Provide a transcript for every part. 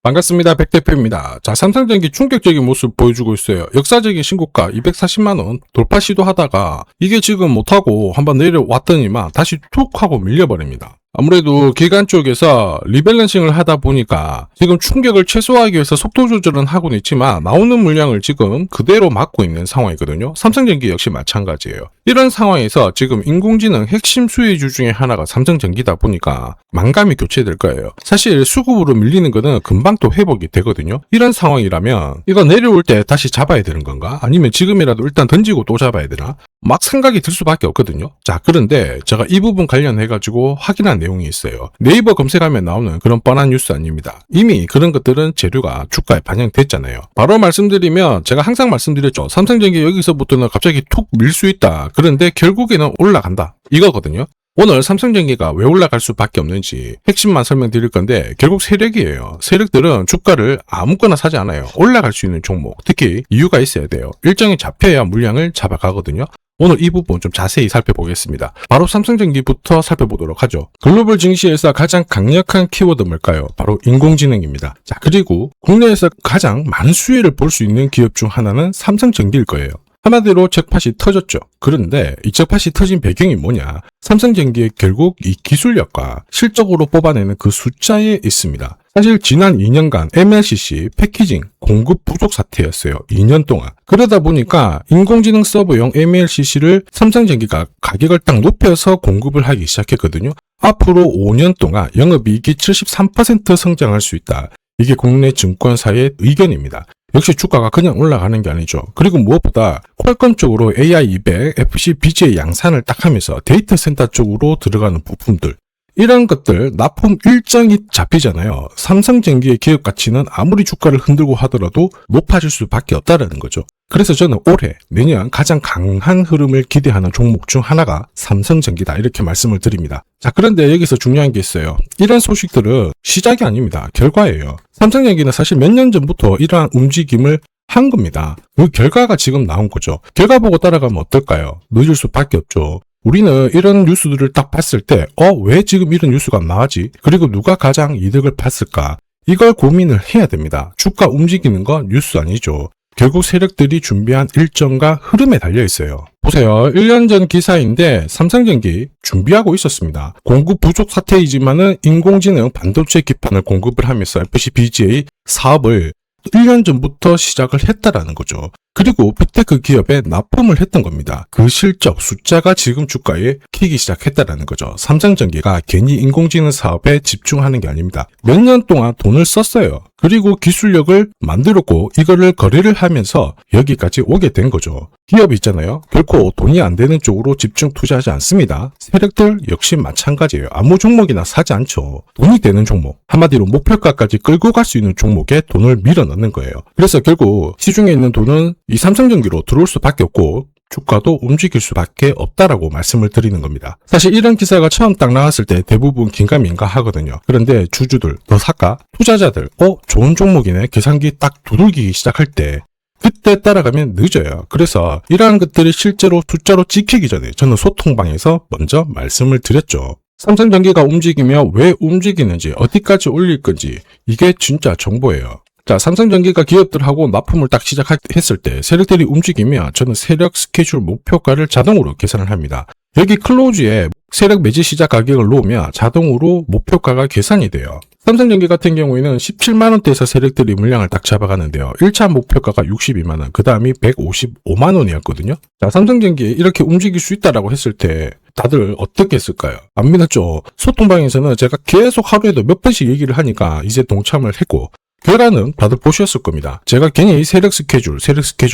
반갑습니다. 백대표입니다. 자, 삼성전기 충격적인 모습 보여주고 있어요. 역사적인 신고가 240만원 돌파 시도하다가 이게 지금 못하고 한번 내려왔더니만 다시 툭 하고 밀려버립니다. 아무래도 기관 쪽에서 리밸런싱을 하다 보니까 지금 충격을 최소화하기 위해서 속도 조절은 하고는 있지만 나오는 물량을 지금 그대로 막고 있는 상황이거든요. 삼성전기 역시 마찬가지예요. 이런 상황에서 지금 인공지능 핵심 수혜주 중에 하나가 삼성전기다 보니까 만감이 교체될 거예요. 사실 수급으로 밀리는 거는 금방 또 회복이 되거든요. 이런 상황이라면 이거 내려올 때 다시 잡아야 되는 건가? 아니면 지금이라도 일단 던지고 또 잡아야 되나? 막 생각이 들 수밖에 없거든요. 자, 그런데 제가 이 부분 관련해가지고 확인한 내용이 있어요. 네이버 검색하면 나오는 그런 뻔한 뉴스 아닙니다. 이미 그런 것들은 재료가 주가에 반영됐잖아요. 바로 말씀드리면 제가 항상 말씀드렸죠. 삼성전기 여기서부터는 갑자기 툭 밀 수 있다. 그런데 결국에는 올라간다. 이거거든요. 오늘 삼성전기가 왜 올라갈 수밖에 없는지 핵심만 설명드릴 건데 결국 세력이에요. 세력들은 주가를 아무거나 사지 않아요. 올라갈 수 있는 종목, 특히 이유가 있어야 돼요. 일정이 잡혀야 물량을 잡아가거든요. 오늘 이 부분 좀 자세히 살펴보겠습니다. 바로 삼성전기부터 살펴보도록 하죠. 글로벌 증시에서 가장 강력한 키워드 뭘까요? 바로 인공지능입니다. 자, 그리고 국내에서 가장 많은 수혜를 볼 수 있는 기업 중 하나는 삼성전기일 거예요. 한마디로 잭팟이 터졌죠. 그런데 이 잭팟이 터진 배경이 뭐냐? 삼성전기의 결국 이 기술력과 실적으로 뽑아내는 그 숫자에 있습니다. 사실 지난 2년간 MLCC 패키징 공급 부족 사태였어요. 2년 동안. 그러다 보니까 인공지능 서버용 MLCC를 삼성전기가 가격을 딱 높여서 공급을 하기 시작했거든요. 앞으로 5년 동안 영업이익이 73% 성장할 수 있다. 이게 국내 증권사의 의견입니다. 역시 주가가 그냥 올라가는 게 아니죠. 그리고 무엇보다 퀄컴 쪽으로 AI200, FPGA 양산을 딱 하면서 데이터 센터 쪽으로 들어가는 부품들, 이런 것들 납품 일정이 잡히잖아요. 삼성전기의 기업 가치는 아무리 주가를 흔들고 하더라도 높아질 수밖에 없다는 거죠. 그래서 저는 올해, 내년 가장 강한 흐름을 기대하는 종목 중 하나가 삼성전기다, 이렇게 말씀을 드립니다. 자, 그런데 여기서 중요한 게 있어요. 이런 소식들은 시작이 아닙니다. 결과예요. 삼성전기는 사실 몇 년 전부터 이러한 움직임을 한 겁니다. 그 결과가 지금 나온 거죠. 결과 보고 따라가면 어떨까요? 늦을 수밖에 없죠. 우리는 이런 뉴스들을 딱 봤을 때 왜 지금 이런 뉴스가 나왔지? 그리고 누가 가장 이득을 봤을까? 이걸 고민을 해야 됩니다. 주가 움직이는 건 뉴스 아니죠. 결국 세력들이 준비한 일정과 흐름에 달려 있어요. 보세요. 1년 전 기사인데 삼성전기 준비하고 있었습니다. 공급 부족 사태이지만은 인공지능 반도체 기판을 공급을 하면서 FPGA 사업을 1년 전부터 시작을 했다라는 거죠. 그리고 빅테크 기업에 납품을 했던 겁니다. 그 실적, 숫자가 지금 주가에 키기 시작했다라는 거죠. 삼성전기가 괜히 인공지능 사업에 집중하는 게 아닙니다. 몇 년 동안 돈을 썼어요. 그리고 기술력을 만들었고 이거를 거래를 하면서 여기까지 오게 된 거죠. 기업이 있잖아요. 결코 돈이 안 되는 쪽으로 집중 투자하지 않습니다. 세력들 역시 마찬가지예요. 아무 종목이나 사지 않죠. 돈이 되는 종목, 한마디로 목표가까지 끌고 갈 수 있는 종목에 돈을 밀어넣는 거예요. 그래서 결국 시중에 있는 돈은 이 삼성전기로 들어올 수밖에 없고 주가도 움직일 수밖에 없다라고 말씀을 드리는 겁니다. 사실 이런 기사가 처음 딱 나왔을 때 대부분 긴가민가 하거든요. 그런데 주주들, 더 사까? 투자자들, 좋은 종목이네, 계산기 딱 두들기기 시작할 때 그때 따라가면 늦어요. 그래서 이러한 것들이 실제로 숫자로 찍히기 전에 저는 소통방에서 먼저 말씀을 드렸죠. 삼성전기가 움직이며 왜 움직이는지, 어디까지 올릴 건지, 이게 진짜 정보예요. 자, 삼성전기가 기업들하고 납품을 딱 시작했을 때 세력들이 움직이면 저는 세력 스케줄 목표가를 자동으로 계산을 합니다. 여기 클로즈에 세력 매지 시작 가격을 놓으면 자동으로 목표가가 계산이 돼요. 삼성전기 같은 경우에는 17만원대에서 세력들이 물량을 딱 잡아가는데요. 1차 목표가가 62만원, 그 다음이 155만원이었거든요. 자, 삼성전기 이렇게 움직일 수 있다라고 했을 때 다들 어떻게 했을까요? 안 믿었죠? 소통방에서는 제가 계속 하루에도 몇 번씩 얘기를 하니까 이제 동참을 했고, 결과는 다들 보셨을 겁니다. 제가 괜히 세력 스케줄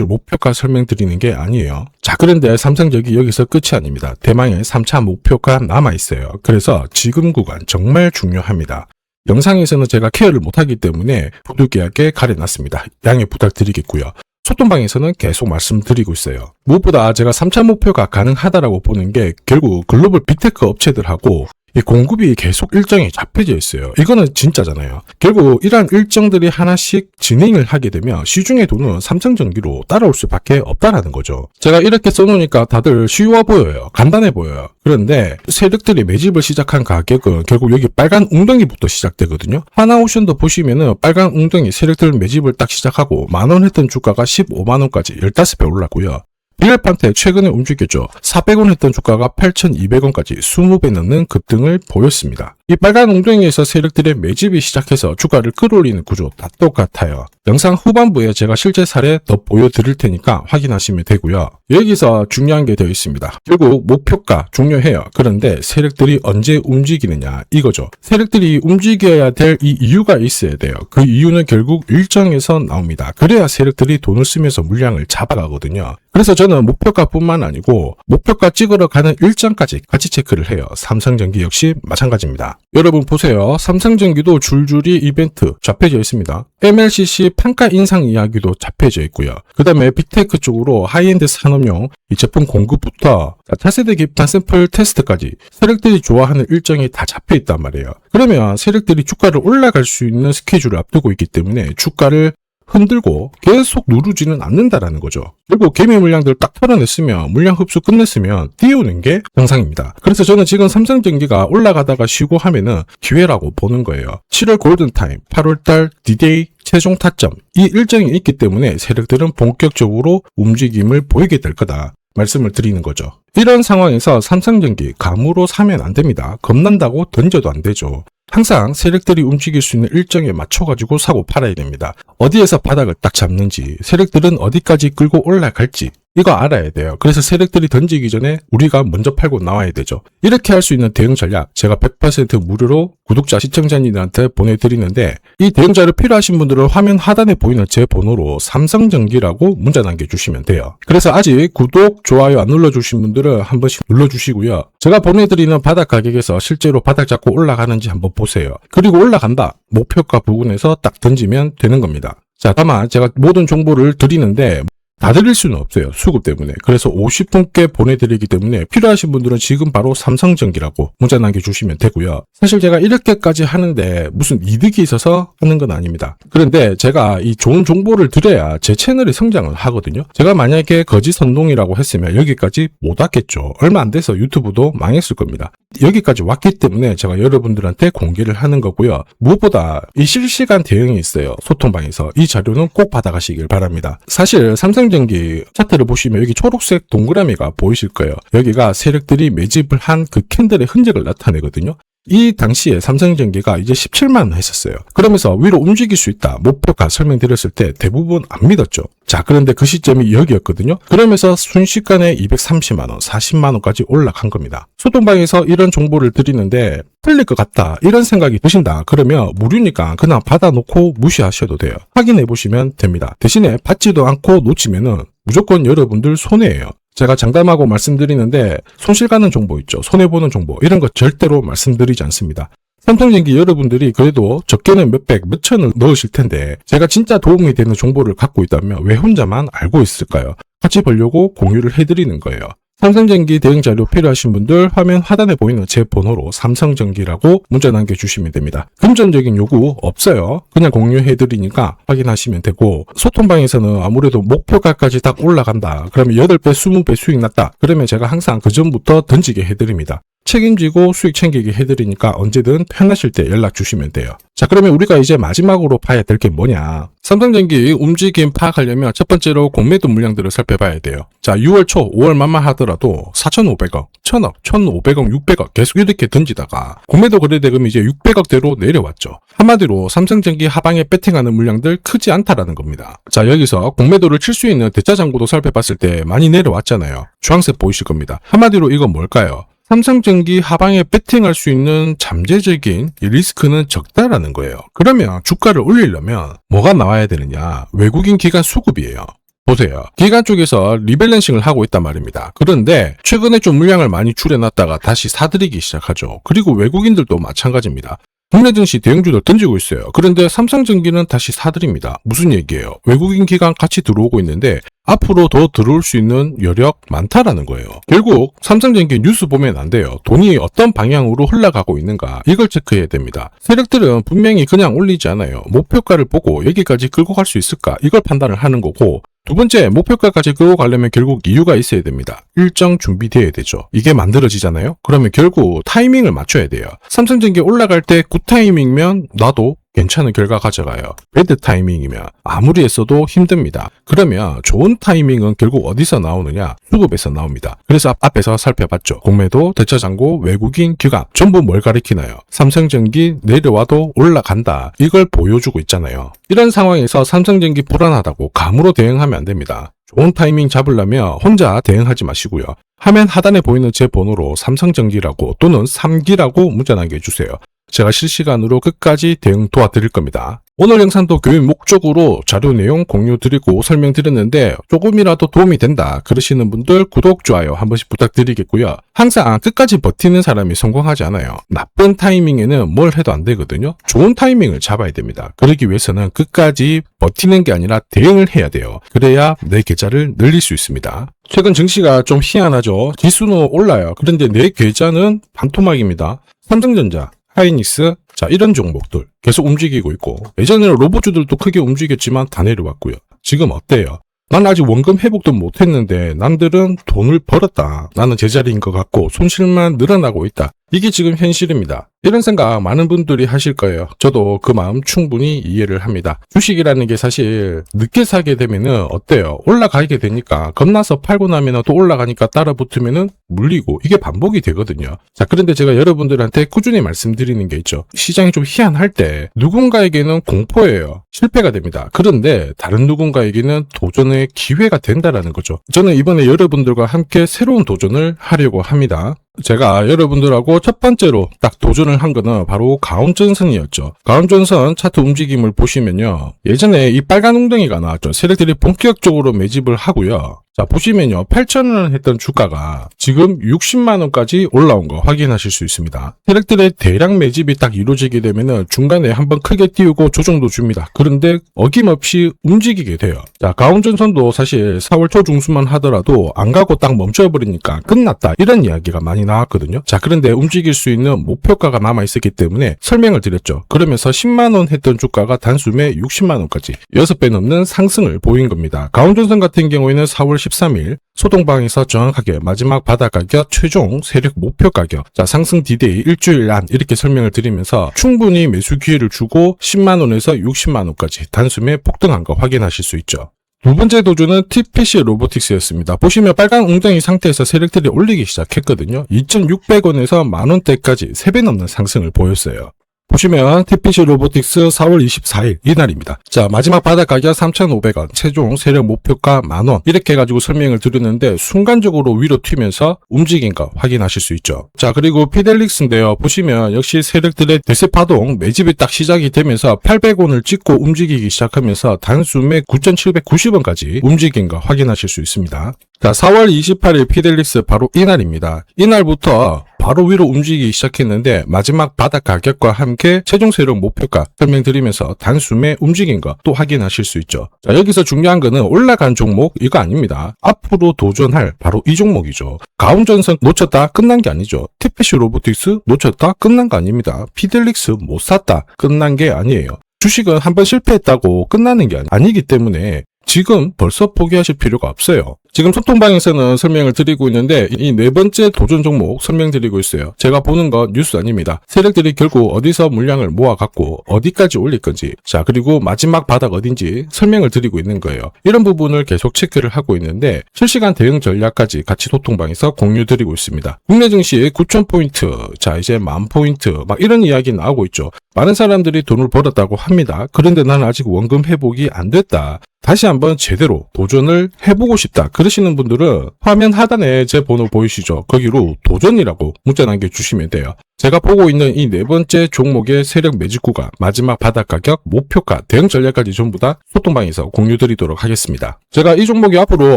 목표가 설명드리는 게 아니에요. 자, 그런데 삼성전기 여기서 끝이 아닙니다. 대망의 3차 목표가 남아있어요. 그래서 지금 구간 정말 중요합니다. 영상에서는 제가 케어를 못하기 때문에 부득이하게 가려놨습니다. 양해 부탁드리겠고요. 소통방에서는 계속 말씀드리고 있어요. 무엇보다 제가 3차 목표가 가능하다라고 보는 게 결국 글로벌 빅테크 업체들하고 이 공급이 계속 일정이 잡혀져 있어요. 이거는 진짜잖아요. 결국 이러한 일정들이 하나씩 진행을 하게 되면 시중의 돈은 삼성전기로 따라올 수밖에 없다라는 거죠. 제가 이렇게 써놓으니까 다들 쉬워 보여요. 간단해 보여요. 그런데 세력들이 매집을 시작한 가격은 결국 여기 빨간 웅덩이부터 시작되거든요. 하나오션도 보시면은 빨간 웅덩이 세력들 매집을 딱 시작하고 만원 했던 주가가 15만원까지 15배 올랐고요. 비엘판테 최근에 움직였죠. 400원 했던 주가가 8,200원까지 20배 넘는 급등을 보였습니다. 이 빨간 웅덩이에서 세력들의 매집이 시작해서 주가를 끌어올리는 구조 다 똑같아요. 영상 후반부에 제가 실제 사례 더 보여드릴 테니까 확인하시면 되고요. 여기서 중요한 게 되어 있습니다. 결국 목표가 중요해요. 그런데 세력들이 언제 움직이느냐 이거죠. 세력들이 움직여야 될 이 이유가 있어야 돼요. 그 이유는 결국 일정에서 나옵니다. 그래야 세력들이 돈을 쓰면서 물량을 잡아가거든요. 그래서 저는 목표가뿐만 아니고 목표가 찍으러 가는 일정까지 같이 체크를 해요. 삼성전기 역시 마찬가지입니다. 여러분 보세요. 삼성전기도 줄줄이 이벤트 잡혀져 있습니다. MLCC 판가 인상 이야기도 잡혀져 있고요. 그 다음에 빅테크 쪽으로 하이엔드 산업용 이 제품 공급부터 차세대 기판 샘플 테스트까지 세력들이 좋아하는 일정이 다 잡혀 있단 말이에요. 그러면 세력들이 주가를 올라갈 수 있는 스케줄을 앞두고 있기 때문에 주가를 흔들고 계속 누르지는 않는다라는 거죠. 그리고 개미 물량들 딱 털어냈으면 물량 흡수 끝냈으면 띄우는 게 정상입니다. 그래서 저는 지금 삼성전기가 올라가다가 쉬고 하면은 기회라고 보는 거예요. 7월 골든타임, 8월달 디데이 최종 타점 이 일정이 있기 때문에 세력들은 본격적으로 움직임을 보이게 될 거다. 말씀을 드리는 거죠. 이런 상황에서 삼성전기 감으로 사면 안 됩니다. 겁난다고 던져도 안 되죠. 항상 세력들이 움직일 수 있는 일정에 맞춰가지고 사고 팔아야 됩니다. 어디에서 바닥을 딱 잡는지, 세력들은 어디까지 끌고 올라갈지 이거 알아야 돼요. 그래서 세력들이 던지기 전에 우리가 먼저 팔고 나와야 되죠. 이렇게 할 수 있는 대응 전략 제가 100% 무료로 구독자 시청자님들한테 보내드리는데 이 대응 자료 필요하신 분들은 화면 하단에 보이는 제 번호로 삼성전기라고 문자 남겨주시면 돼요. 그래서 아직 구독, 좋아요 안 눌러주신 분들은 한 번씩 눌러주시고요. 제가 보내드리는 바닥 가격에서 실제로 바닥 잡고 올라가는지 한번 보세요. 그리고 올라간다. 목표가 부근에서 딱 던지면 되는 겁니다. 자, 다만 제가 모든 정보를 드리는데 다 드릴 수는 없어요. 수급 때문에. 그래서 50분께 보내드리기 때문에 필요하신 분들은 지금 바로 삼성전기라고 문자 남겨주시면 되고요. 사실 제가 이렇게까지 하는데 무슨 이득이 있어서 하는 건 아닙니다. 그런데 제가 이 좋은 정보를 드려야 제 채널이 성장을 하거든요. 제가 만약에 거짓 선동이라고 했으면 여기까지 못 왔겠죠. 얼마 안 돼서 유튜브도 망했을 겁니다. 여기까지 왔기 때문에 제가 여러분들한테 공개를 하는 거고요. 무엇보다 이 실시간 대응이 있어요. 소통방에서. 이 자료는 꼭 받아가시길 바랍니다. 사실 삼성전기 차트를 보시면 여기 초록색 동그라미가 보이실 거예요. 여기가 세력들이 매집을 한 그 캔들의 흔적을 나타내거든요. 이 당시에 삼성전기가 이제 17만 원 했었어요. 그러면서 위로 움직일 수 있다. 목표가 설명드렸을 때 대부분 안 믿었죠. 자, 그런데 그 시점이 여기였거든요. 그러면서 순식간에 230만 원, 40만 원까지 올라간 겁니다. 소통방에서 이런 정보를 드리는데 틀릴 것 같다. 이런 생각이 드신다. 그러면 무료니까 그냥 받아놓고 무시하셔도 돼요. 확인해 보시면 됩니다. 대신에 받지도 않고 놓치면은 무조건 여러분들 손해예요. 제가 장담하고 말씀드리는데 손실 가는 정보 있죠. 손해보는 정보 이런 거 절대로 말씀드리지 않습니다. 삼성전기 여러분들이 그래도 적게는 몇백, 몇천을 넣으실 텐데 제가 진짜 도움이 되는 정보를 갖고 있다면 왜 혼자만 알고 있을까요? 같이 보려고 공유를 해드리는 거예요. 삼성전기 대응 자료 필요하신 분들 화면 하단에 보이는 제 번호로 삼성전기라고 문자 남겨주시면 됩니다. 금전적인 요구 없어요. 그냥 공유해드리니까 확인하시면 되고 소통방에서는 아무래도 목표가까지 딱 올라간다. 그러면 8배, 20배 수익 났다. 그러면 제가 항상 그 전부터 던지게 해드립니다. 책임지고 수익 챙기게 해드리니까 언제든 편하실 때 연락 주시면 돼요. 자, 그러면 우리가 이제 마지막으로 봐야 될 게 뭐냐. 삼성전기 움직임 파악하려면 첫 번째로 공매도 물량들을 살펴봐야 돼요. 자, 6월 초, 5월 말만 하더라도 4,500억, 1,000억, 1,500억, 600억 계속 이렇게 던지다가 공매도 거래대금이 이제 600억대로 내려왔죠. 한마디로 삼성전기 하방에 배팅하는 물량들 크지 않다라는 겁니다. 자, 여기서 공매도를 칠 수 있는 대차장고도 살펴봤을 때 많이 내려왔잖아요. 주황색 보이실 겁니다. 한마디로 이건 뭘까요? 삼성전기 하방에 배팅할 수 있는 잠재적인 리스크는 적다라는 거예요. 그러면 주가를 올리려면 뭐가 나와야 되느냐? 외국인 기관 수급이에요. 보세요. 기관 쪽에서 리밸런싱을 하고 있단 말입니다. 그런데 최근에 좀 물량을 많이 줄여놨다가 다시 사들이기 시작하죠. 그리고 외국인들도 마찬가지입니다. 국내 증시 대형주들 던지고 있어요. 그런데 삼성전기는 다시 사들입니다. 무슨 얘기예요? 외국인 기관 같이 들어오고 있는데 앞으로 더 들어올 수 있는 여력 많다라는 거예요. 결국 삼성전기 뉴스 보면 안 돼요. 돈이 어떤 방향으로 흘러가고 있는가 이걸 체크해야 됩니다. 세력들은 분명히 그냥 올리지 않아요. 목표가를 보고 여기까지 끌고 갈 수 있을까 이걸 판단을 하는 거고, 두 번째, 목표가까지 끌고 가려면 결국 이유가 있어야 됩니다. 일정 준비되어야 되죠. 이게 만들어지잖아요? 그러면 결국 타이밍을 맞춰야 돼요. 삼성전기 올라갈 때 굿 타이밍이면 나도 괜찮은 결과 가져가요. 배드 타이밍이면 아무리 했어도 힘듭니다. 그러면 좋은 타이밍은 결국 어디서 나오느냐? 수급에서 나옵니다. 그래서 앞에서 살펴봤죠. 공매도, 대차장고, 외국인 기관 전부 뭘 가리키나요? 삼성전기 내려와도 올라간다. 이걸 보여주고 있잖아요. 이런 상황에서 삼성전기 불안하다고 감으로 대응하면 안 됩니다. 좋은 타이밍 잡으려면 혼자 대응하지 마시고요. 화면 하단에 보이는 제 번호로 삼성전기라고 또는 3기라고 문자 남겨주세요. 제가 실시간으로 끝까지 대응 도와드릴 겁니다. 오늘 영상도 교육 목적으로 자료 내용 공유 드리고 설명드렸는데 조금이라도 도움이 된다 그러시는 분들 구독, 좋아요 한 번씩 부탁드리겠고요. 항상 끝까지 버티는 사람이 성공하지 않아요. 나쁜 타이밍에는 뭘 해도 안 되거든요. 좋은 타이밍을 잡아야 됩니다. 그러기 위해서는 끝까지 버티는 게 아니라 대응을 해야 돼요. 그래야 내 계좌를 늘릴 수 있습니다. 최근 증시가 좀 희한하죠. 지수는 올라요. 그런데 내 계좌는 반토막입니다. 삼성전자, 하이닉스, 자 이런 종목들 계속 움직이고 있고, 예전에는 로봇주들도 크게 움직였지만 다 내려왔고요. 지금 어때요? 난 아직 원금 회복도 못했는데 남들은 돈을 벌었다. 나는 제자리인 것 같고 손실만 늘어나고 있다. 이게 지금 현실입니다. 이런 생각 많은 분들이 하실 거예요. 저도 그 마음 충분히 이해를 합니다. 주식이라는 게 사실 늦게 사게 되면은 어때요? 올라가게 되니까 겁나서 팔고 나면 또 올라가니까 따라 붙으면은 물리고 이게 반복이 되거든요. 자, 그런데 제가 여러분들한테 꾸준히 말씀드리는 게 있죠. 시장이 좀 희한할 때 누군가에게는 공포예요. 실패가 됩니다. 그런데 다른 누군가에게는 도전의 기회가 된다라는 거죠. 저는 이번에 여러분들과 함께 새로운 도전을 하려고 합니다. 제가 여러분들하고 첫 번째로 딱 도전을 한 거는 바로 가온전선이었죠. 가온전선 차트 움직임을 보시면요. 예전에 이 빨간 웅덩이가 나왔죠. 세력들이 본격적으로 매집을 하고요. 자, 보시면요. 8,000원 했던 주가가 지금 60만원까지 올라온 거 확인하실 수 있습니다. 세력들의 대량 매집이 딱 이루어지게 되면은 중간에 한번 크게 띄우고 조정도 줍니다. 그런데 어김없이 움직이게 돼요. 자, 가온전선도 사실 4월 초 중순만 하더라도 안 가고 딱 멈춰버리니까 끝났다. 이런 이야기가 많이 나왔거든요. 자, 그런데 움직일 수 있는 목표가가 남아있었기 때문에 설명을 드렸죠. 그러면서 10만원 했던 주가가 단숨에 60만원까지 6배 넘는 상승을 보인 겁니다. 가온전선 같은 경우에는 4월 13일 소동방에서 정확하게 마지막 바닥 가격, 최종 세력 목표 가격, 자 상승 디데이 일주일 안 이렇게 설명을 드리면서 충분히 매수 기회를 주고 10만원에서 60만원까지 단숨에 폭등한 거 확인하실 수 있죠. 두 번째 도전은 TPC 로보틱스였습니다. 보시면 빨간 웅덩이 상태에서 세력들이 올리기 시작했거든요. 2,600원에서 만원대까지 3배 넘는 상승을 보였어요. 보시면 TPC 로보틱스 4월 24일 이날입니다. 자, 마지막 바닥 가격 3,500원, 최종 세력 목표가 만원 이렇게 해가지고 설명을 드렸는데 순간적으로 위로 튀면서 움직인 거 확인하실 수 있죠. 자, 그리고 피델릭스인데요. 보시면 역시 세력들의 대세 파동 매집이 딱 시작이 되면서 800원을 찍고 움직이기 시작하면서 단숨에 9,790원까지 움직인 거 확인하실 수 있습니다. 자, 4월 28일 피델릭스 바로 이날입니다. 이날부터 바로 위로 움직이기 시작했는데 마지막 바닥 가격과 함께 최종 세력 목표가 설명드리면서 단숨에 움직인 거 또 확인하실 수 있죠. 자, 여기서 중요한 거는 올라간 종목 이거 아닙니다. 앞으로 도전할 바로 이 종목이죠. 가온전선 놓쳤다 끝난 게 아니죠. TPC 로보틱스 놓쳤다 끝난 거 아닙니다. 피델릭스 못 샀다 끝난 게 아니에요. 주식은 한번 실패했다고 끝나는 게 아니기 때문에 지금 벌써 포기하실 필요가 없어요. 지금 소통방에서는 설명을 드리고 있는데 이 네 번째 도전 종목 설명드리고 있어요. 제가 보는 건 뉴스 아닙니다. 세력들이 결국 어디서 물량을 모아갖고 어디까지 올릴 건지, 자 그리고 마지막 바닥 어딘지 설명을 드리고 있는 거예요. 이런 부분을 계속 체크를 하고 있는데 실시간 대응 전략까지 같이 소통방에서 공유드리고 있습니다. 국내 증시 9,000포인트, 자 이제 10,000포인트 막 이런 이야기 나오고 있죠. 많은 사람들이 돈을 벌었다고 합니다. 그런데 나는 아직 원금 회복이 안 됐다. 다시 한번 제대로 도전을 해보고 싶다. 그러시는 분들은 화면 하단에 제 번호 보이시죠? 거기로 도전이라고 문자 남겨주시면 돼요. 제가 보고 있는 이 네 번째 종목의 세력 매집 구간, 마지막 바닥 가격, 목표가, 대응 전략까지 전부 다 소통방에서 공유드리도록 하겠습니다. 제가 이 종목이 앞으로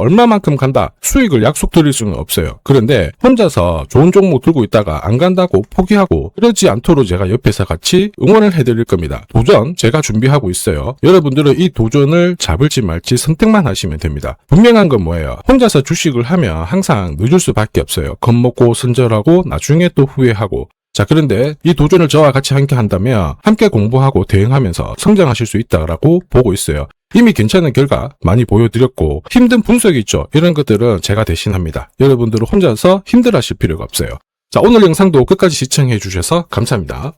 얼마만큼 간다, 수익을 약속드릴 수는 없어요. 그런데 혼자서 좋은 종목 들고 있다가 안 간다고 포기하고 그러지 않도록 제가 옆에서 같이 응원을 해드릴 겁니다. 도전 제가 준비하고 있어요. 여러분들은 이 도전을 잡을지 말지 선택만 하시면 됩니다. 분명한 건 뭐예요? 혼자서 주식을 하면 항상 늦을 수밖에 없어요. 겁먹고 손절하고 나중에 또 후회하고. 자, 그런데 이 도전을 저와 같이 함께 한다면 함께 공부하고 대응하면서 성장하실 수 있다라고 보고 있어요. 이미 괜찮은 결과 많이 보여드렸고 힘든 분석이 있죠. 이런 것들은 제가 대신합니다. 여러분들은 혼자서 힘들어하실 필요가 없어요. 자, 오늘 영상도 끝까지 시청해 주셔서 감사합니다.